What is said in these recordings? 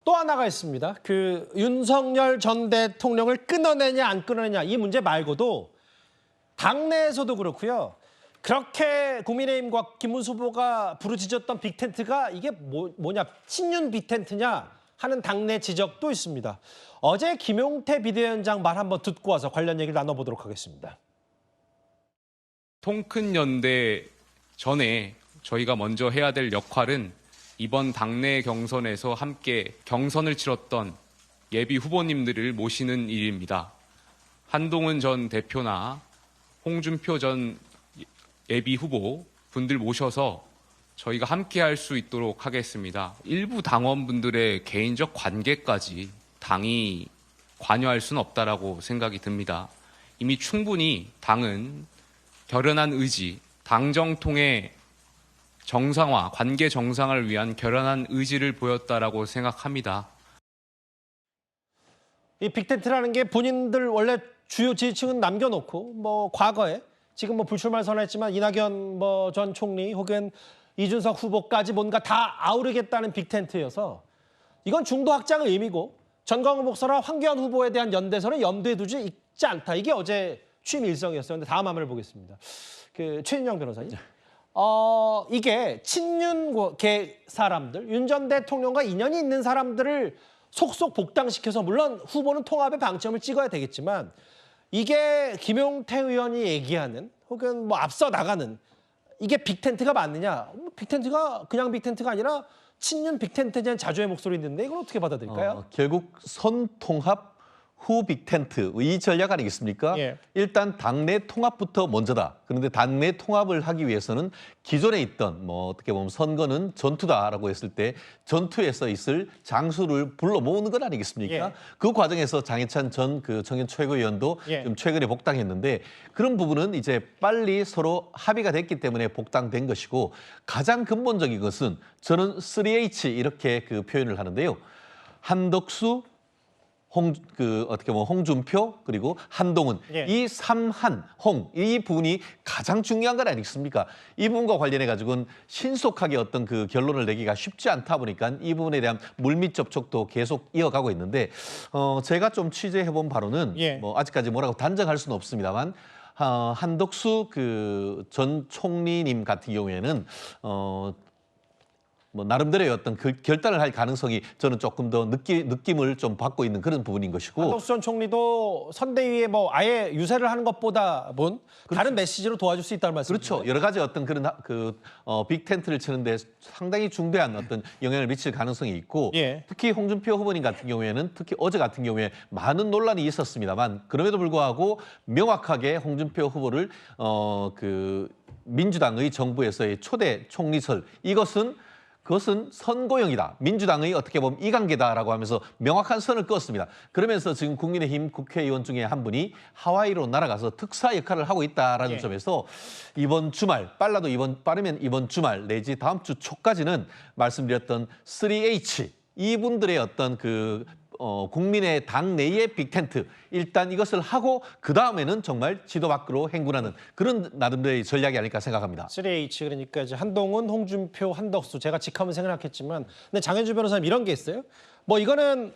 또 하나가 있습니다. 그 윤석열 전 대통령을 끊어내냐 안 끊어내냐 이 문제 말고도 당내에서도 그렇고요. 그렇게 국민의힘과 김문수 후보가 부르짖었던 빅텐트가 이게 뭐냐 친윤 빅텐트냐 하는 당내 지적도 있습니다. 어제 김용태 비대위원장 말 한번 듣고 와서 관련 얘기를 나눠보도록 하겠습니다. 통큰 연대 전에 저희가 먼저 해야 될 역할은 이번 당내 경선에서 함께 경선을 치렀던 예비 후보님들을 모시는 일입니다. 한동훈 전 대표나 홍준표 전 예비 후보 분들 모셔서 저희가 함께 할 수 있도록 하겠습니다. 일부 당원분들의 개인적 관계까지 당이 관여할 수는 없다라고 생각이 듭니다. 이미 충분히 당은 결연한 의지, 당정통의 정상화, 관계 정상을 위한 결연한 의지를 보였다라고 생각합니다. 이 빅텐트라는 게 본인들 원래 주요 지지층은 남겨놓고 뭐 과거에 지금 뭐 불출마 선언했지만 이낙연 뭐 전 총리 혹은 이준석 후보까지 뭔가 다 아우르겠다는 빅텐트여서 이건 중도 확장의 의미고 전광훈 목사나 황교안 후보에 대한 연대선은 염두에 두지 있지 않다. 이게 어제 취임 일성이었어요. 근데 다음 화면을 보겠습니다. 그 최인영 변호사님. 이게 친윤계 사람들, 윤 전 대통령과 인연이 있는 사람들을 속속 복당시켜서 물론 후보는 통합의 방점을 찍어야 되겠지만 이게 김용태 의원이 얘기하는 혹은 뭐 앞서 나가는 이게 빅텐트가 맞느냐? 빅텐트가 그냥 빅텐트가 아니라 친윤 빅텐트에 대한 자주의 목소리인데 이걸 어떻게 받아들일까요? 결국 선통합 후 빅텐트 이 전략 아니겠습니까? 예. 일단 당내 통합부터 먼저다. 그런데 당내 통합을 하기 위해서는 기존에 있던 뭐 어떻게 보면 선거는 전투다라고 했을 때 전투에서 있을 장수를 불러 모으는 것 아니겠습니까? 예. 그 과정에서 장해찬 전 그 청년 최고위원도 예. 좀 최근에 복당했는데 그런 부분은 이제 빨리 서로 합의가 됐기 때문에 복당된 것이고 가장 근본적인 것은 저는 3H 이렇게 그 표현을 하는데요. 한덕수 어떻게 보면 홍준표 그리고 한동훈 예. 이 삼한홍 이 부분이 가장 중요한 건 아니겠습니까? 이 부분과 관련해 가지고는 신속하게 어떤 그 결론을 내기가 쉽지 않다 보니까 이 부분에 대한 물밑 접촉도 계속 이어가고 있는데 제가 좀 취재해 본 바로는 예. 뭐 아직까지 뭐라고 단정할 수는 없습니다만 한덕수 그 전 총리님 같은 경우에는 뭐 나름대로의 어떤 그 결단을 할 가능성이 저는 조금 더 느낌을 좀 받고 있는 그런 부분인 것이고 한덕수 전 총리도 선대위에 뭐 아예 유세를 하는 것보다 다른 메시지로 도와줄 수 있다는 말씀이죠. 그렇죠. 여러 가지 어떤 그런 빅텐트를 치는데 상당히 중대한 어떤 영향을 미칠 가능성이 있고 예. 특히 홍준표 후보님 같은 경우에는 특히 어제 같은 경우에 많은 논란이 있었습니다만 그럼에도 불구하고 명확하게 홍준표 후보를 그 민주당의 정부에서의 초대 총리설 그것은 선거용이다. 민주당의 어떻게 보면 이관계다라고 하면서 명확한 선을 그었습니다. 그러면서 지금 국민의힘 국회의원 중에 한 분이 하와이로 날아가서 특사 역할을 하고 있다라는 예. 점에서 이번 주말, 빠르면 이번 주말 내지 다음 주 초까지는 말씀드렸던 3H 이분들의 어떤 국민의 당 내의 빅텐트 일단 이것을 하고 그 다음에는 정말 지도 밖으로 행군하는 그런 나름대로의 전략이 아닐까 생각합니다. 3H 그러니까 이제 한동훈, 홍준표, 한덕수 제가 직하면 생각했지만 근데 장현주 변호사님 이런 게 있어요. 뭐 이거는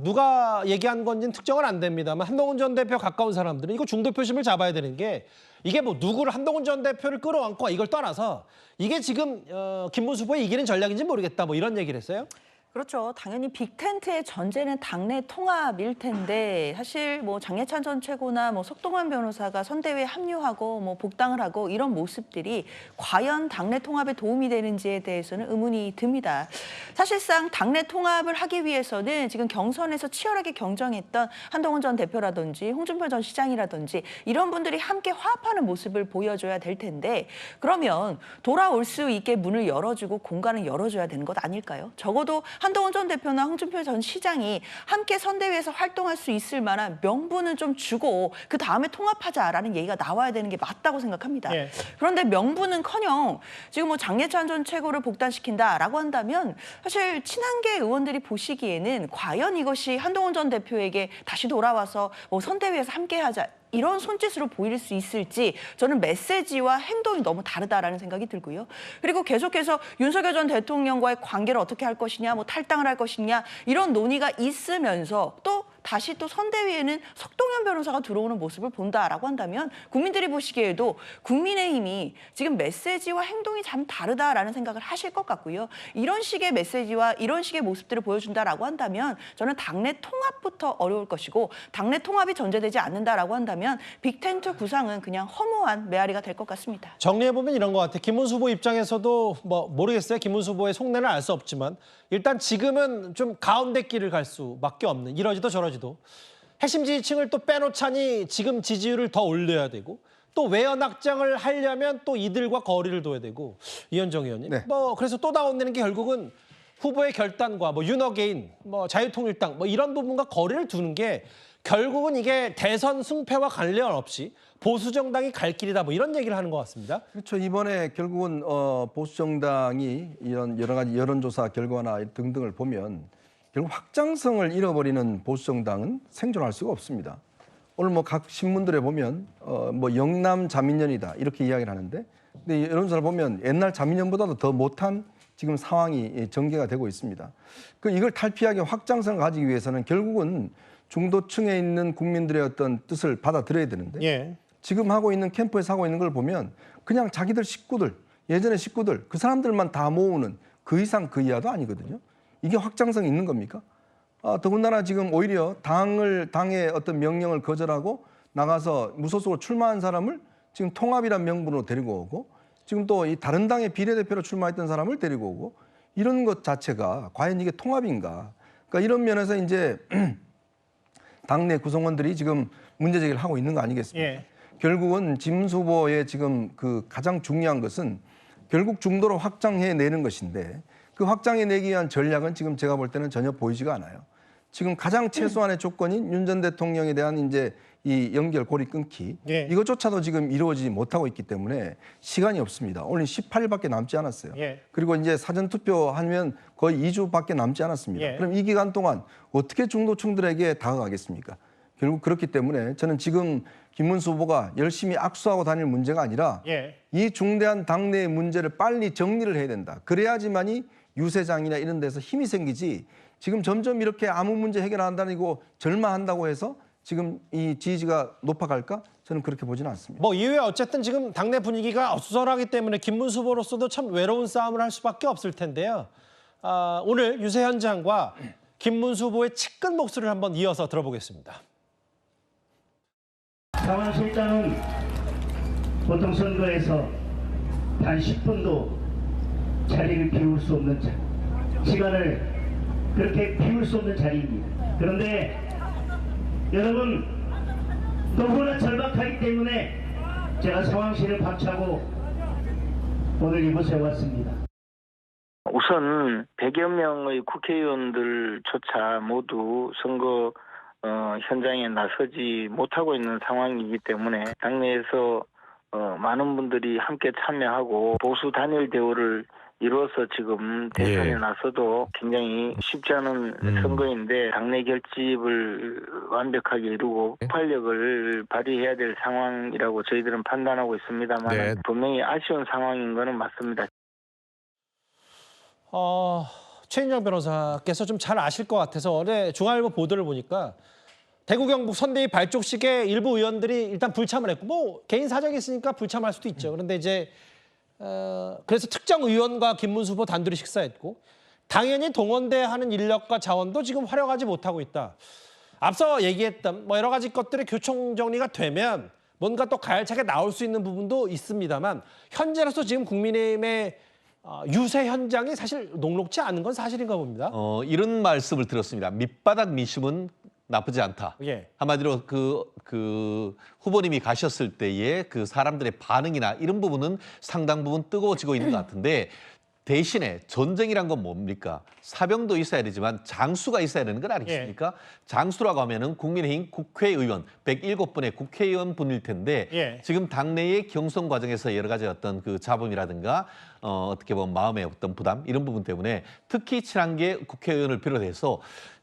누가 얘기한 건지는 특정은 안 됩니다만 한동훈 전 대표 가까운 사람들은 이거 중도 표심을 잡아야 되는 게 이게 뭐 누구를 한동훈 전 대표를 끌어안고 이걸 떠나서 이게 지금 김문수 후보의 이기는 전략인지 모르겠다 뭐 이런 얘기를 했어요. 그렇죠. 당연히 빅텐트의 전제는 당내 통합일 텐데 사실 뭐 장해찬 전 최고나 뭐 석동환 변호사가 선대위에 합류하고 뭐 복당을 하고 이런 모습들이 과연 당내 통합에 도움이 되는지에 대해서는 의문이 듭니다. 사실상 당내 통합을 하기 위해서는 지금 경선에서 치열하게 경쟁했던 한동훈 전 대표라든지 홍준표 전 시장이라든지 이런 분들이 함께 화합하는 모습을 보여줘야 될 텐데 그러면 돌아올 수 있게 문을 열어주고 공간을 열어줘야 되는 것 아닐까요? 적어도 한동훈 전 대표나 홍준표 전 시장이 함께 선대위에서 활동할 수 있을 만한 명분은 좀 주고 그 다음에 통합하자라는 얘기가 나와야 되는 게 맞다고 생각합니다. 예. 그런데 명분은커녕 지금 뭐 장해찬 전 최고를 복당시킨다라고 한다면 사실 친한계 의원들이 보시기에는 과연 이것이 한동훈 전 대표에게 다시 돌아와서 뭐 선대위에서 함께하자 이런 손짓으로 보일 수 있을지 저는 메시지와 행동이 너무 다르다라는 생각이 들고요. 그리고 계속해서 윤석열 전 대통령과의 관계를 어떻게 할 것이냐, 뭐 탈당을 할 것이냐 이런 논의가 있으면서 또 다시 또 선대위에는 석동현 변호사가 들어오는 모습을 본다라고 한다면 국민들이 보시기에도 국민의힘이 지금 메시지와 행동이 참 다르다라는 생각을 하실 것 같고요. 이런 식의 메시지와 이런 식의 모습들을 보여준다라고 한다면 저는 당내 통합부터 어려울 것이고 당내 통합이 전제되지 않는다라고 한다면 빅텐트 구상은 그냥 허무한 메아리가 될 것 같습니다. 정리해보면 이런 것 같아요. 김문수 후보 입장에서도 뭐 모르겠어요. 김문수 후보의 속내는 알 수 없지만 일단 지금은 좀 가운데 길을 갈 수밖에 없는 이러지도 저러지도 핵심 지지층을 또 빼놓자니 지금 지지율을 더 올려야 되고 또 외연 확장을 하려면 또 이들과 거리를 둬야 되고 이현정 의원님 네. 뭐 그래서 또 나오는 게 결국은 후보의 결단과 뭐 윤어게인 뭐 자유통일당 뭐 이런 부분과 거리를 두는 게 결국은 이게 대선 승패와 관련 없이 보수 정당이 갈 길이다 뭐 이런 얘기를 하는 것 같습니다. 그렇죠. 이번에 결국은 보수 정당이 이런 여러 가지 여론조사 결과나 등등을 보면 결국 확장성을 잃어버리는 보수 정당은 생존할 수가 없습니다. 오늘 뭐 각 신문들에 보면 뭐 영남 자민련이다 이렇게 이야기를 하는데, 근데 여론조사를 보면 옛날 자민련보다도 더 못한 지금 상황이 전개가 되고 있습니다. 이걸 탈피하게 확장성을 가지기 위해서는 결국은 중도층에 있는 국민들의 어떤 뜻을 받아들여야 되는데 예. 지금 하고 있는 캠프에서 하고 있는 걸 보면 그냥 자기들 식구들, 예전의 식구들 그 사람들만 다 모으는 그 이상 그 이하도 아니거든요. 이게 확장성이 있는 겁니까? 더군다나 지금 오히려 당의 어떤 명령을 거절하고 나가서 무소속으로 출마한 사람을 지금 통합이란 명분으로 데리고 오고 지금 또 이 다른 당의 비례대표로 출마했던 사람을 데리고 오고 이런 것 자체가 과연 이게 통합인가? 그러니까 이런 면에서 이제 당내 구성원들이 지금 문제 제기를 하고 있는 거 아니겠습니까? 예. 결국은 김문수 후보의 지금 그 가장 중요한 것은 결국 중도로 확장해 내는 것인데 그 확장해 내기 위한 전략은 지금 제가 볼 때는 전혀 보이지가 않아요. 지금 가장 최소한의 조건인 윤 전 대통령에 대한 이제 이 연결 고리 끊기 예. 이것조차도 지금 이루어지지 못하고 있기 때문에 시간이 없습니다. 오늘 18일밖에 남지 않았어요. 예. 그리고 이제 사전 투표하면 거의 2주밖에 남지 않았습니다. 예. 그럼 이 기간 동안 어떻게 중도층들에게 다가가겠습니까? 결국 그렇기 때문에 저는 지금 김문수 후보가 열심히 악수하고 다닐 문제가 아니라 예. 이 중대한 당내의 문제를 빨리 정리를 해야 된다. 그래야지만이 유세장이나 이런 데서 힘이 생기지 지금 점점 이렇게 아무 문제 해결한다고 절마한다고 해서 지금 이 지지가 높아갈까? 저는 그렇게 보지는 않습니다. 뭐 이후에 어쨌든 지금 당내 분위기가 어수선하기 때문에 김문수 후보로서도 참 외로운 싸움을 할 수밖에 없을 텐데요. 오늘 유세 현장과 김문수 후보의 측근 목소리를 한번 이어서 들어보겠습니다. 상황실장은 보통 선거에서 단 10분도 자리를 비울 수 없는 시간을 그렇게 비울 수 없는 자리입니다. 그런데 여러분 너무나 절박하기 때문에 제가 상황실을 박차고 오늘 이곳에 왔습니다. 우선 100여 명의 국회의원들조차 모두 선거 현장에 나서지 못하고 있는 상황이기 때문에 당내에서 많은 분들이 함께 참여하고 보수 단일 대우를 이루어서 지금 대선에 나서도 굉장히 쉽지 않은 선거인데 당내 결집을 완벽하게 이루고 폭발력을 발휘해야 될 상황이라고 저희들은 판단하고 있습니다만 분명히 아쉬운 상황인 거는 맞습니다. 최인정 변호사께서 좀 잘 아실 것 같아서 어제 중앙일보 보도를 보니까 대구 경북 선대위 발족식에 일부 의원들이 일단 불참을 했고 뭐 개인 사정이 있으니까 불참할 수도 있죠. 그런데 이제 그래서 특정 의원과 김문수 후보 단둘이 식사했고 당연히 동원돼야 하는 인력과 자원도 지금 활용하지 못하고 있다. 앞서 얘기했던 뭐 여러 가지 것들이 교통 정리가 되면 뭔가 또 가열차게 나올 수 있는 부분도 있습니다만 현재로서 지금 국민의힘의 유세 현장이 사실 녹록지 않은 건 사실인가 봅니다. 이런 말씀을 들었습니다. 밑바닥 민심은 나쁘지 않다. 예. 한마디로 그 후보님이 가셨을 때의 그 사람들의 반응이나 이런 부분은 상당 부분 뜨거워지고 있는 것 같은데 대신에 전쟁이란 건 뭡니까? 사병도 있어야 되지만 장수가 있어야 되는 건 아니겠습니까? 장수라고 하면은 국민의힘 국회의원 107분의 국회의원 분일 텐데 지금 당내의 경선 과정에서 여러 가지 어떤 그 잡음이라든가 어떻게 보면 마음의 어떤 부담 이런 부분 때문에 특히 친한 게 국회의원을 비롯해서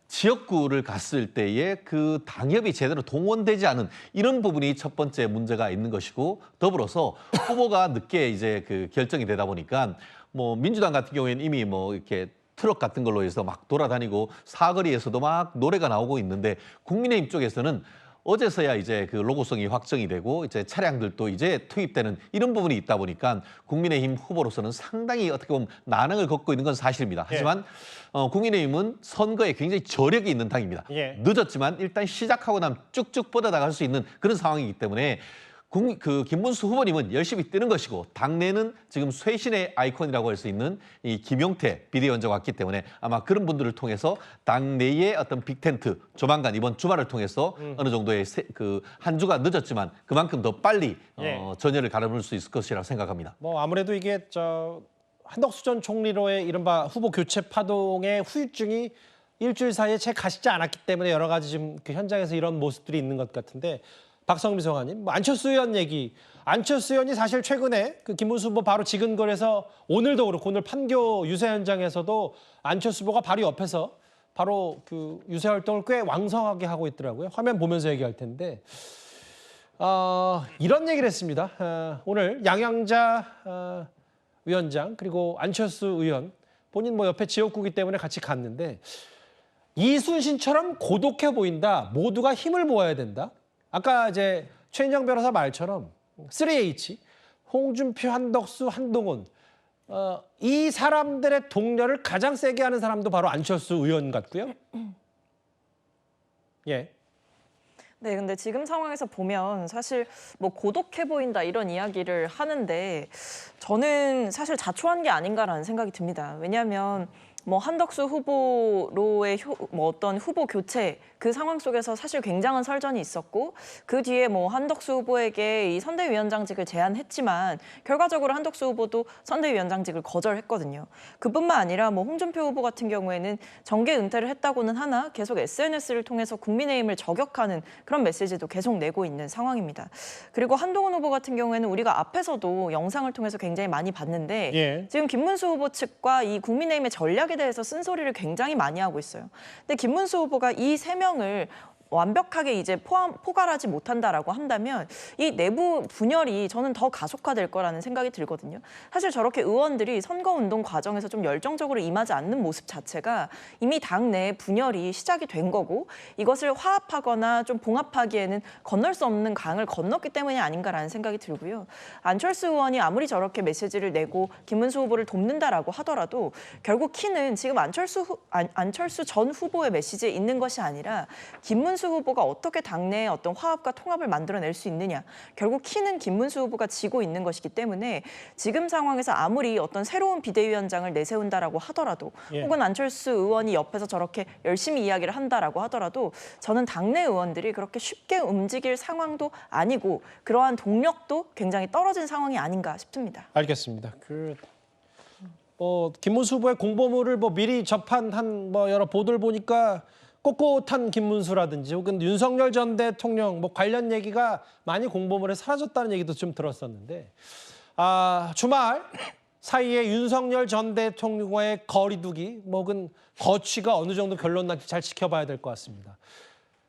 지역구를 갔을 때에 그 당협이 제대로 동원되지 않은 이런 부분이 첫 번째 문제가 있는 것이고, 더불어서 후보가 늦게 이제 그 결정이 되다 보니까 뭐 민주당 같은 경우에는 이미 뭐 이렇게 트럭 같은 걸로 해서 막 돌아다니고 사거리에서도 막 노래가 나오고 있는데, 국민의힘 쪽에서는 어제서야 이제 그 로고송이 확정이 되고 이제 차량들도 이제 투입되는 이런 부분이 있다 보니까 국민의힘 후보로서는 상당히 어떻게 보면 난항을 겪고 있는 건 사실입니다. 하지만 국민의힘은 선거에 굉장히 저력이 있는 당입니다. 예. 늦었지만 일단 시작하고 나면 쭉쭉 뻗어나갈 수 있는 그런 상황이기 때문에 김문수 후보님은 열심히 뛰는 것이고, 당내는 지금 쇄신의 아이콘이라고 할 수 있는 이 김용태 비대위원장이 왔기 때문에 아마 그런 분들을 통해서 당내의 어떤 빅텐트 조만간 이번 주말을 통해서 어느 정도의 한 주가 늦었지만 그만큼 더 빨리 전열을 가름을 수 있을 것이라고 생각합니다. 뭐 아무래도 이게 한덕수 전 총리로의 이른바 후보 교체 파동의 후유증이 일주일 사이에 채 가시지 않았기 때문에 여러 가지 지금 그 현장에서 이런 모습들이 있는 것 같은데, 박성미 소장님, 뭐 안철수 의원 얘기. 안철수 의원이 사실 최근에 그 김문수 후보 바로 지근거리에서 오늘도 그렇고 오늘 판교 유세 현장에서도 안철수 후보가 바로 옆에서 바로 그 유세 활동을 꽤 왕성하게 하고 있더라고요. 화면 보면서 얘기할 텐데 이런 얘기를 했습니다. 오늘 양양자 위원장 그리고 안철수 의원 본인 뭐 옆에 지역구기 때문에 같이 갔는데, 이순신처럼 고독해 보인다. 모두가 힘을 모아야 된다. 아까 이제 최인정 변호사 말처럼 3H, 홍준표, 한덕수, 한동훈 이 사람들의 동료를 가장 세게 하는 사람도 바로 안철수 의원 같고요. 예. 네, 근데 지금 상황에서 보면 사실 뭐 고독해 보인다 이런 이야기를 하는데 저는 사실 자초한 게 아닌가라는 생각이 듭니다. 왜냐하면 뭐 한덕수 후보로의 뭐 어떤 후보 교체 그 상황 속에서 사실 굉장한 설전이 있었고, 그 뒤에 뭐 한덕수 후보에게 이 선대위원장직을 제안했지만 결과적으로 한덕수 후보도 선대위원장직을 거절했거든요. 그뿐만 아니라 뭐 홍준표 후보 같은 경우에는 정계 은퇴를 했다고는 하나 계속 SNS를 통해서 국민의힘을 저격하는 그런 메시지도 계속 내고 있는 상황입니다. 그리고 한동훈 후보 같은 경우에는 우리가 앞에서도 영상을 통해서 굉장히 많이 봤는데 예. 지금 김문수 후보 측과 이 국민의힘의 전략에 대해서 쓴소리를 굉장히 많이 하고 있어요. 근데 김문수 후보가 이 3명을 완벽하게 이제 포괄하지 못한다라고 한다면 이 내부 분열이 저는 더 가속화될 거라는 생각이 들거든요. 사실 저렇게 의원들이 선거운동 과정에서 좀 열정적으로 임하지 않는 모습 자체가 이미 당내 분열이 시작이 된 거고, 이것을 화합하거나 좀 봉합하기에는 건널 수 없는 강을 건넜기 때문이 아닌가라는 생각이 들고요. 안철수 의원이 아무리 저렇게 메시지를 내고 김문수 후보를 돕는다라고 하더라도 결국 키는 지금 안철수 전 후보의 메시지에 있는 것이 아니라 김문수 후보가 어떻게 당내의 어떤 화합과 통합을 만들어낼 수 있느냐. 결국 키는 김문수 후보가 지고 있는 것이기 때문에 지금 상황에서 아무리 어떤 새로운 비대위원장을 내세운다라고 하더라도 혹은 안철수 의원이 옆에서 저렇게 열심히 이야기를 한다라고 하더라도 저는 당내 의원들이 그렇게 쉽게 움직일 상황도 아니고 그러한 동력도 굉장히 떨어진 상황이 아닌가 싶습니다. 알겠습니다. 김문수 후보의 공보물을 뭐 미리 접한 뭐 여러 보도를 보니까 꼿꼿한 김문수라든지 혹은 윤석열 전 대통령 뭐 관련 얘기가 많이 공보물에 사라졌다는 얘기도 좀 들었었는데, 주말 사이에 윤석열 전 대통령과의 거리두기 혹은 거취가 어느 정도 결론 날지 잘 지켜봐야 될 것 같습니다.